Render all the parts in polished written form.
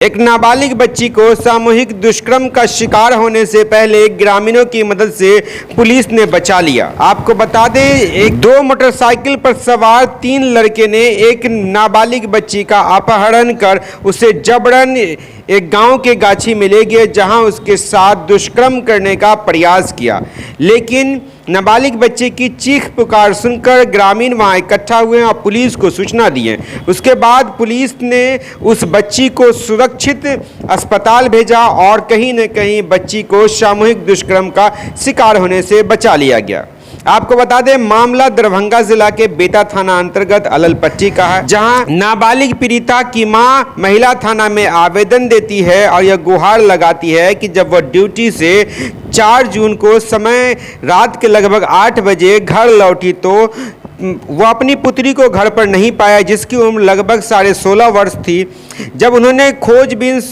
एक नाबालिग बच्ची को सामूहिक दुष्कर्म का शिकार होने से पहले ग्रामीणों की मदद से पुलिस ने बचा लिया। आपको बता दें, दो मोटरसाइकिल पर सवार 3 लड़के ने एक नाबालिग बच्ची का अपहरण कर उसे जबरन एक गांव के गाछी में ले गए, जहां उसके साथ दुष्कर्म करने का प्रयास किया। लेकिन नाबालिग बच्चे की चीख पुकार सुनकर ग्रामीण वहां इकट्ठा हुए और पुलिस को सूचना दी है। उसके बाद पुलिस ने उस बच्ची को सुरक्षित अस्पताल भेजा और कहीं न कहीं बच्ची को सामूहिक दुष्कर्म का शिकार होने से बचा लिया गया। आपको बता दें, मामला दरभंगा जिला के बेता थाना अंतर्गत अललपट्टी का है, जहां नाबालिग पीड़िता की मां महिला थाना में आवेदन देती है और यह गुहार लगाती है कि जब वह ड्यूटी से 4 जून को समय रात के लगभग 8 बजे घर लौटी तो वह अपनी पुत्री को घर पर नहीं पाया, जिसकी उम्र लगभग 16.5 वर्ष थी। जब उन्होंने खोजबीन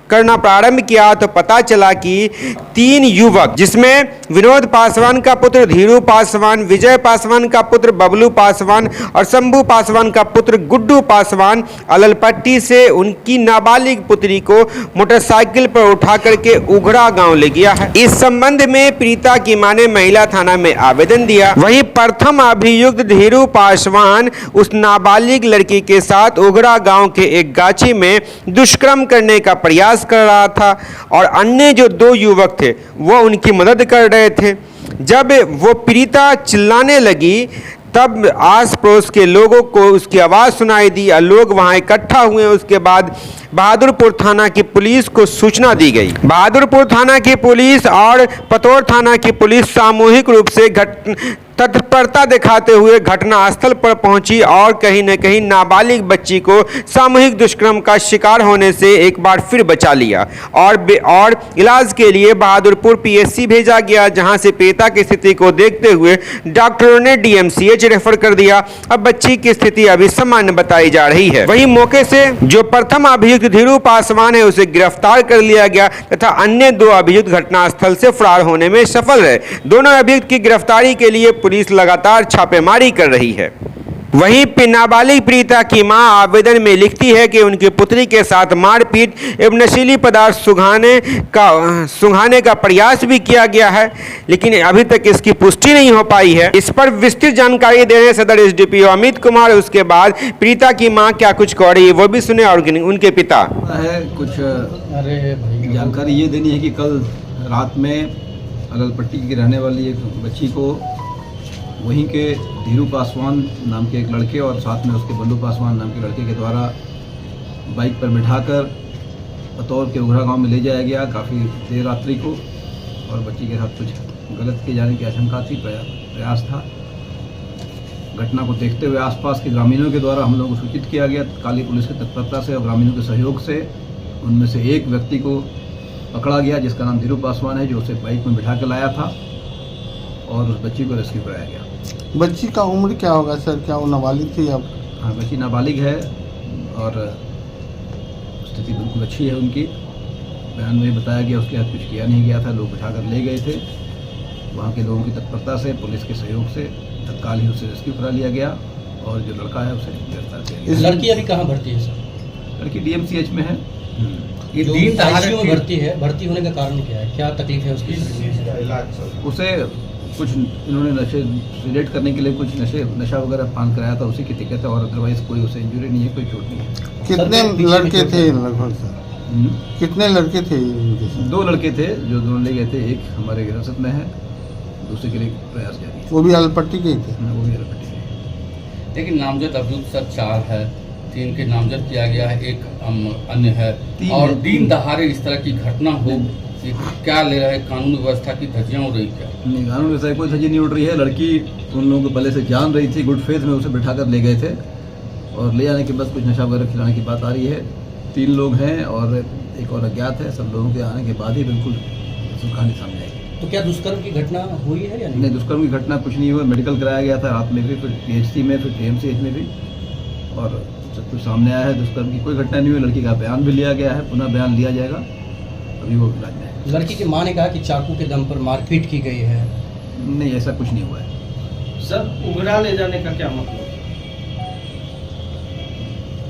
करना प्रारंभ किया तो पता चला कि 3 युवक, जिसमें विनोद पासवान का पुत्र धीरू पासवान, विजय पासवान का पुत्र बबलू पासवान और शंभू पासवान का पुत्र गुड्डू पासवान, अललपट्टी से उनकी नाबालिग पुत्री को मोटरसाइकिल पर उठा करके उघड़ा गांव ले गया है। इस संबंध में पीड़िता की मां ने महिला थाना में आवेदन दिया। वहीं प्रथम अभियुक्त धीरू पासवान उस नाबालिग लड़की के साथ उघड़ा गांव के एक गाछी में दुष्कर्म करने का प्रयास कर रहा था और अन्य जो 2 युवक थे वो उनकी मदद कर रहे थे। जब वो पीड़िता चिल्लाने लगी तब आस पड़ोस के लोगों को उसकी आवाज़ सुनाई दी और लोग वहां इकट्ठा हुए। उसके बाद बहादुरपुर थाना की पुलिस को सूचना दी गई। बहादुरपुर थाना की पुलिस और पतौर थाना की पुलिस सामूहिक रूप से तत्परता दिखाते हुए घटनास्थल पर पहुंची और कहीं न कहीं नाबालिग बच्ची को सामूहिक दुष्कर्म का शिकार होने से एक बार फिर बचा लिया और इलाज के लिए बहादुरपुर पीएचसी भेजा गया, जहां से पीड़िता की स्थिति को देखते हुए डॉक्टरों ने डीएमसीएच रेफर कर दिया। अब बच्ची की स्थिति अभी सामान्य बताई जा रही है। वहीं मौके से जो प्रथम अभियुक्त धीरू पासवान है उसे गिरफ्तार कर लिया गया तथा अन्य 2 अभियुक्त घटनास्थल से फरार होने में सफल रहे। दोनों अभियुक्त की गिरफ्तारी के लिए पुलिस लगातार छापेमारी कर रही है। वहीं नाबालिग पीड़िता की मां आवेदन में लिखती है कि उनकी पुत्री के साथ मारपीट एवं नशीली पदार्थ सुंघाने का प्रयास भी किया गया है, लेकिन अभी तक इसकी पुष्टि नहीं हो पाई है। इस पर विस्तृत जानकारी दे रहे सदर एसडीपीओ अमित कुमार। उसके बाद पीड़िता की मां क्या कुछ कह रही है वो भी सुने और उनके पिता है कुछ जानकारी ये देनी है कि कल रात में अललपट्टी की रहने वाली एक बच्ची को वहीं के धीरू पासवान नाम के एक लड़के और साथ में उसके बल्लू पासवान नाम के लड़के के द्वारा बाइक पर बिठाकर पतौर के उघरा गांव में ले जाया गया काफ़ी देर रात्रि को, और बच्ची के साथ कुछ गलत किए जाने की आशंका थी, प्रयास था। घटना को देखते हुए आसपास के ग्रामीणों के द्वारा हम लोगों को सूचित किया गया। तत्कालीन पुलिस की तत्परता से और ग्रामीणों के सहयोग से उनमें से एक व्यक्ति को पकड़ा गया, जिसका नाम धीरू पासवान है, जो उसे बाइक में बिठा कर लाया था और उस बच्ची को रेस्क्यू कराया गया। बच्ची का उम्र क्या होगा सर? क्या वो नाबालिग थी? अब हाँ, बच्ची नाबालिग है और स्थिति बिल्कुल अच्छी है उनकी। बयान में बताया गया उसके हाथ कुछ किया नहीं गया था, लोग बिठाकर ले गए थे। वहाँ के लोगों की तत्परता से, पुलिस के सहयोग से तत्काल ही उसे रेस्क्यू करा लिया गया और जो लड़का है उसे गिरफ्तार किया गया। लड़की अभी कहाँ भर्ती है सर? लड़की डीएमसीएच में है। ये 3 आईसीयू में भर्ती है। भर्ती होने का कारण क्या है? क्या तकलीफ है उसकी? उसे कुछ इन्होंने नशे रिलेट करने के लिए कुछ नशा वगैरह पान कराया था, उसी की दिक्कत है और अदरवाइज कोई उसे इंजरी नहीं है, कोई चोट नहीं है। कितने लड़के थे लगभग सर? कितने लड़के थे? 2 लड़के थे जो दोनों ले गए थे। एक हमारे हिरासत में है, दूसरे के लिए प्रयास जारी है। वो भी अललपट्टी के थे? वो भी अललपट्टी के। लेकिन नामजद अभियुक्त सर 4 है, 3 के नामजद किया गया है, एक अन्य है और दिन दहाड़े इस तरह की घटना हो, क्या ले रहा है? कानून व्यवस्था की धज्जियां उड़ रही क्या? नहीं, कानून व्यवस्था कोई धज्जी नहीं उड़ रही है। लड़की उन लोगों को पहले से जान रही थी, गुड फेथ में उसे बिठाकर ले गए थे और ले जाने के बाद कुछ नशा वगैरह खिलाने की बात आ रही है। 3 लोग हैं और एक और अज्ञात है। सब लोगों के आने के बाद ही बिल्कुल कहानी सामने आएगी। तो क्या दुष्कर्म की घटना हुई है या नहीं? दुष्कर्म की घटना कुछ नहीं हुआ। मेडिकल कराया गया था रात में भी, फिर पीएचसी में, फिर डीएमसीएच में भी, और सब कुछ सामने आया है। दुष्कर्म की कोई घटना नहीं हुई। लड़की का बयान भी लिया गया है, पुनः बयान लिया जाएगा, अभी वो इलाज में है। लड़की की मां ने कहा कि चाकू के दम पर मारपीट की गई है। नहीं, ऐसा कुछ नहीं हुआ है सर। उघरा ले जाने का क्या मतलब?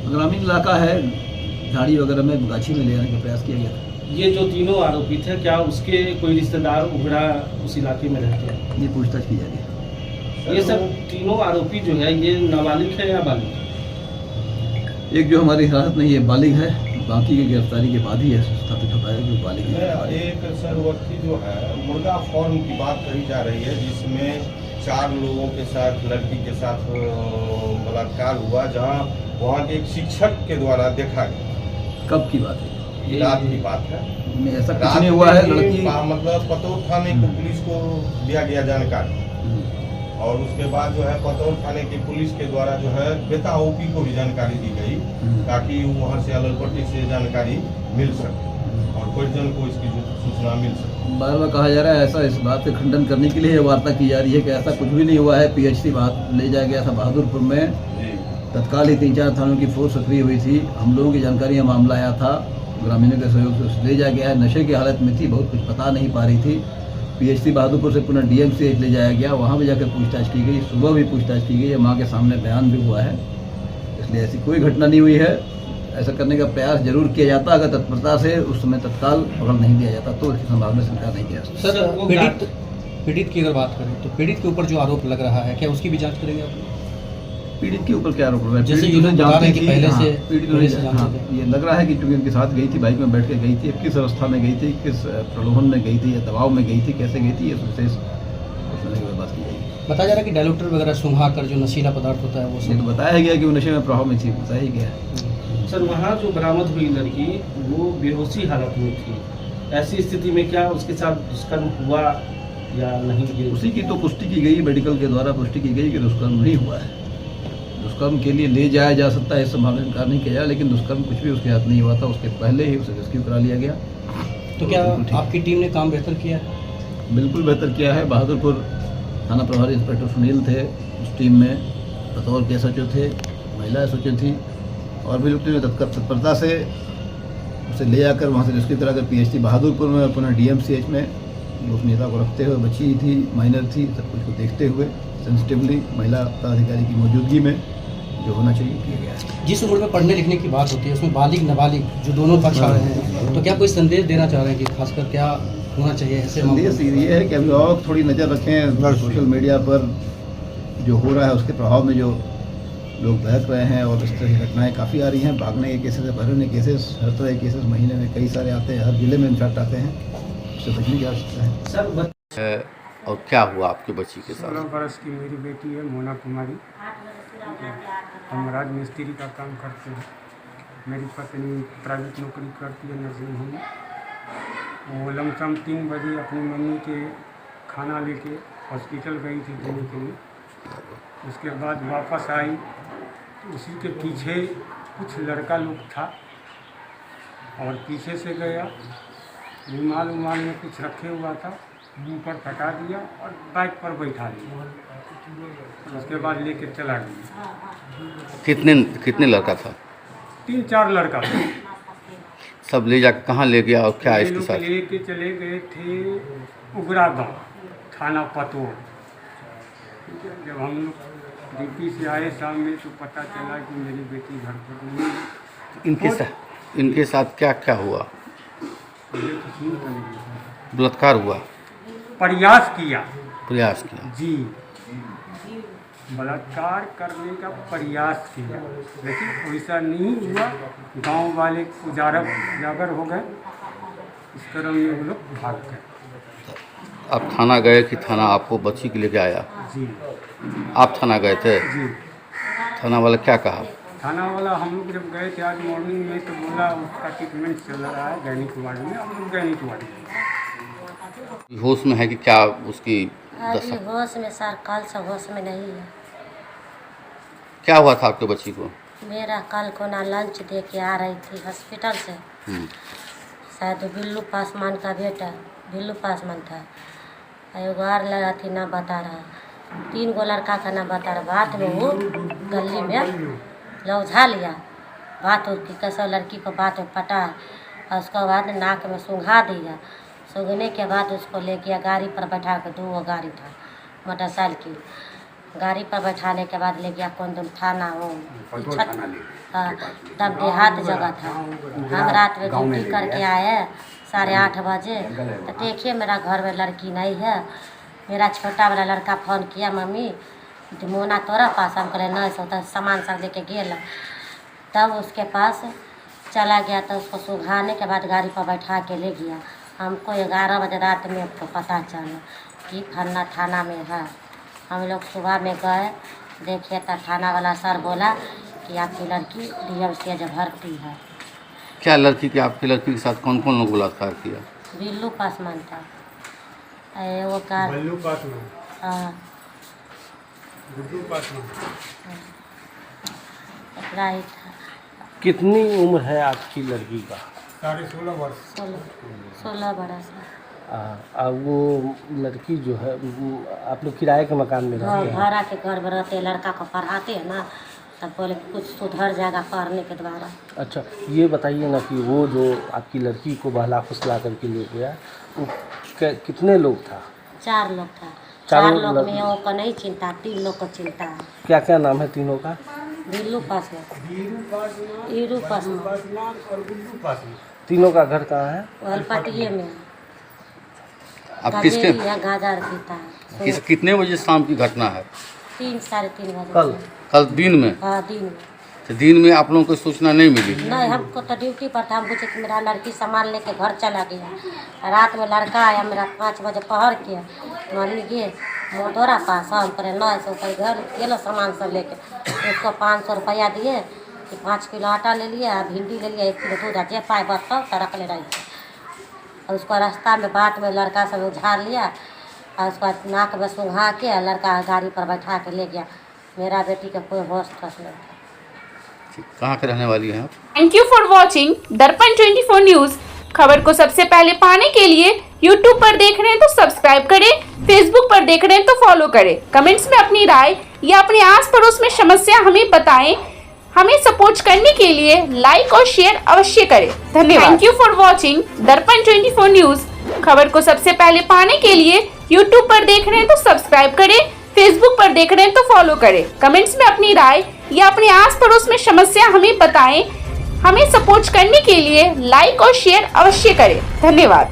ग्रामीण इलाका है, झाड़ी वगैरह में गाछी में ले आने का प्रयास किया गया था। ये जो तीनों आरोपी थे, क्या उसके कोई रिश्तेदार उगड़ा उस इलाके में रहते हैं? ये पूछताछ की जा रही है। ये सब तीनों आरोपी जो है ये नाबालिग है या बालिग? एक जो हमारी हिरासत में ये बालिग है, बाकी की गिरफ्तारी के बाद ही स्थापित हो पाएगा कि वो बालिग है। एक सरवर्ती जो है मुर्गा फार्म की बात कही जा रही है, जिसमें 4 लोगों के साथ लड़की के साथ बलात्कार हुआ, जहां वहां के एक शिक्षक के द्वारा देखा गया। कब की बात है? ये रात की बात है। ऐसा कुछ नहीं हुआ है। लड़की मतलब पतौर थाने को पुलिस को दिया गया जानकारी, और उसके बाद जो है पतौर थाने की पुलिस के द्वारा जो है बेता ओपी को भी जानकारी दी गई, ताकि वहाँ से अललपट्टी से जानकारी मिल सके और परिजन को इसकी सूचना मिल सके। बार बार कहा जा रहा है ऐसा, इस बात से खंडन करने के लिए ये वार्ता की जा रही है कि ऐसा कुछ भी नहीं हुआ है। पीएचडी बात ले जाया गया था बहादुरपुर में, तत्काल ही 3-4 थानों की फोर्स सक्रिय हुई थी। हम लोगों की जानकारी में मामला आया था, ग्रामीणों के सहयोग से उसे ले जाया गया है। नशे की हालत में थी, बहुत कुछ पता नहीं पा रही थी। पीएचडी बहादुरपुर से पुनः डीएमसीएच ले जाया गया, वहाँ भी जाकर पूछताछ की गई। सुबह भी पूछताछ की गई है, माँ के सामने बयान भी हुआ है। इसलिए ऐसी कोई घटना नहीं हुई है। ऐसा करने का प्रयास जरूर किया जाता, अगर तत्परता से उस समय तत्काल पकड़ नहीं दिया जाता तो इसकी संभावना से इनकार नहीं किया जा सकता। सर पीड़ित की अगर बात करें तो पीड़ित के ऊपर जो आरोप लग रहा है, क्या उसकी भी जांच करेंगे आप? पीड़ित के ऊपर क्या आरोप लग रहा है? जैसे पीड़ित ये लोग उन्हें बता जानती रहे हैं कि थी, पहले हाँ, से पीड़ित पहले से उन्हें, जानते हाँ, थे। ये लग रहा है कि चूंकि उनके साथ गई थी, बाइक में बैठ के गई थी, किस अवस्था में गई थी, किस प्रलोभन में गई थी या दबाव में गई थी, कैसे गई थी, ये विशेष बात की जाएगी। बताया जा रहा है कि डायलूटर वगैरह सुंघा कर जो नशीला पदार्थ होता है वो ये तो बताया गया कि वो नशे में प्रभाव में थी, बताया ही गया है। सर वहाँ जो बरामद हुई लड़की वो बेहोशी हालत में थी, ऐसी स्थिति में क्या उसके साथ दुष्कर्म हुआ या नहीं? ये उसी की तो पुष्टि की गई, मेडिकल के द्वारा पुष्टि की गई कि दुष्कर्म नहीं हुआ है। दुष्कर्म के लिए ले जाया जा सकता है, इस संभावना से इनकार नहीं किया जाए, लेकिन दुष्कर्म कुछ भी उसके हाथ नहीं हुआ था। उसके पहले ही उसे रेस्क्यू करा लिया गया। तो क्या आपकी टीम ने काम बेहतर किया है? बिल्कुल बेहतर किया है। बहादुरपुर थाना प्रभारी इंस्पेक्टर सुनील थे उस टीम में, बतौर के एसएचओ थे, महिला एसएचओ थी, और भी लोग तत्परता से उसे ले जाकर वहाँ से रेस्क्यू कराकर पीएचडी बहादुरपुर में पुनः डीएमसीएच में गोपनीयता को रखते हुए, बच्ची थी, माइनर थी, सब कुछ को देखते हुए सेंसिटिवली महिला पदाधिकारी की मौजूदगी में जो होना चाहिए किया गया है। जिस उम्र में पढ़ने लिखने की बात होती है उसमें बालिग नाबालिग जो दोनों पक्ष आ रहे हैं, तो क्या कोई संदेश देना चाह रहे हैं कि खासकर क्या होना चाहिए ऐसे संदेश ये है कि अभिभावक थोड़ी नज़र रखें सोशल मीडिया पर जो हो रहा है, उसके प्रभाव में जो लोग बहक रहे हैं, और इस तरह की घटनाएं काफ़ी आ रही हैं। भागने के केसेस, भरने के केसेस, हर तरह के केसेस महीने में कई सारे आते हैं, हर जिले में इनफैक्ट आते हैं। उससे बचने की आवश्यकता है। सर और क्या हुआ आपके बच्ची के साथ? 16 बरस की मेरी बेटी है मोना कुमारी। हम राज मिस्त्री का काम करते हैं। मेरी पत्नी प्राइवेट नौकरी करती है नर्सिंग होम में। वो लमसम 3 बजे अपनी मम्मी के खाना लेके हॉस्पिटल गई थी देने के लिए। उसके बाद वापस आई तो उसी के पीछे कुछ लड़का लोग था और पीछे से गया, रुमाल उमाल में कुछ रखे हुआ था, मुंह पर फटा दिया और बाइक पर बैठा दिया। उसके बाद लेके चला गया। कितने लड़का था? 3-4 लड़का था। सब ले जाकर कहाँ ले गया और क्या ये इसके लोग साथ? लेके चले गए थे उगरा गाँव, थाना पतोर। जब हम लोग ड्यूटी से आए शाम में तो पता चला कि मेरी बेटी घर पर नहीं है। इनके साथ क्या क्या हुआ? मुझे तो सुन कर नहीं। बलात्कार हुआ? प्रयास किया जी, बलात्कार करने का प्रयास किया, लेकिन वैसा नहीं हुआ। गांव वाले उजागर हो गए, इस तरह में वो लोग भाग गए। आप थाना गए कि थाना आपको बच्ची के लेके आया? जी आप थाना गए थे? जी। थाना वाला क्या कहा? थाना वाला हम लोग जब गए थे आज मॉर्निंग में तो बोला उसका ट्रीटमेंट चल रहा है गैनिक वार्ड में। हम लोग गैनिक वार्ड में। होश में है कि क्या उसकी अभी होश में सर, कल से होश में नहीं है। क्या हुआ था आपके बच्ची को? मेरा कल को ना लंच दे के आ रही थी हॉस्पिटल से, शायद बिल्लू पासवान का बेटा बिल्लू पासवान था। एगो और लगा थी ना बता रहा, 3 गो लड़का का ना बता रहा। बात में वो गली में लौझा लिया, बात की कैसे लड़की को बात में पटा और उसके बाद नाक में सूंघा दिया। सूंघने के बाद उसको ले गया गाड़ी पर बैठा कर, 2 गाड़ी था मोटरसाइकिल, गाड़ी पर बैठाने के बाद ले गया कौन तुम थाना हो हाँ, तब देहात जगह था। हम रात में ड्यूटी करके आए 8:30 बजे, तो देखिए मेरा घर में लड़की नहीं है। मेरा छोटा वाला लड़का फ़ोन किया, मम्मी मोना तोरा पास, हम कहले नहीं सो, तो सामान सब लेके गेल। तब उसके पास चला गया, तो उसको सुधारने के बाद गाड़ी पर बैठा के ले गया। हमको 11 बजे रात में तो पता चला कि फलना थाना में है। हम लोग सुबह में गए, देखे तो थाना वाला सर बोला कि आपकी लड़की DMCH भर्ती है। क्या लड़की के आपकी लड़की के साथ कौन कौन लोग बलात्कार किया? बिल्लू पासवान था, वो कार बल्लू पासवान, हाँ गुड्डू पासवान। इतना ही था। कितनी उम्र है आपकी लड़की का? 16.5 वर्ष। 16 बरस। वो लड़की जो है, आप लोग किराए के मकान में रहते हैं? भाड़ा के घर में रहते हैं, लड़का को पढ़ाते हैं ना, तब बोले कुछ सुधर जाएगा पढ़ने के द्वारा। अच्छा, ये बताइए ना कि वो जो आपकी लड़की को बहला फुसला करके ले गया, वो कितने लोग था? 4 लोग था। चारों 4 लोग में वो को नहीं चिंता, 3 लोग को चिंता है। क्या क्या नाम है तीनों का? बिल्लू पासवान, ईरू पासवान और गुड्डू पासवान। तीनों का घर कहाँ है? वलपटिए में आप किसके गाजर पीता है। कितने बजे शाम की घटना है? 3 साढ़े 3 बजे। कल दिन में? हाँ दिन में। तो दिन में आप लोगों को सूचना नहीं मिली? नहीं, हमको तो ड्यूटी पर था। हम पूछे कि मेरा लड़की सामान लेके घर चला गया। रात में लड़का आया मेरा 5 बजे पहर के, मम्मी गे मोटोरा पास, हम करे नहीं सो, घर गेलो सामान सब लेके। उसको 500 रुपया दिए कि 5 किलो आटा ले लिया, भिंडी ले लिया, 1 किलो दूध, जे पाए बर्तन तो रख ले रही। और उसको रास्ता में बात में लड़का सब उझाड़ लिया, और उसको नाक में सुंघा के लड़का गाड़ी पर बैठा के ले गया। मेरा बेटी का कोई होश ठोस नहीं था। कहाँ के रहने वाली हैं आप? थैंक यू फॉर वॉचिंग दर्पण 24 न्यूज। खबर को सबसे पहले पाने के लिए यूट्यूब पर देख रहे हैं तो सब्सक्राइब करें, फेसबुक पर देख रहे हैं तो फॉलो करें। कमेंट्स में अपनी राय या अपने आस पड़ोस में समस्या हमें बताएं। हमें सपोर्ट करने के लिए लाइक और शेयर अवश्य करें। धन्यवाद। थैंक यू फॉर वॉचिंग दर्पण 24 न्यूज। खबर को सबसे पहले पाने के लिए यूट्यूब पर देख रहे हैं तो सब्सक्राइब करें, फेसबुक पर देख रहे हैं तो फॉलो करें। कमेंट्स में अपनी राय या अपने आस पड़ोस में समस्या हमें बताएं। हमें सपोर्ट करने के लिए लाइक और शेयर अवश्य करें। धन्यवाद।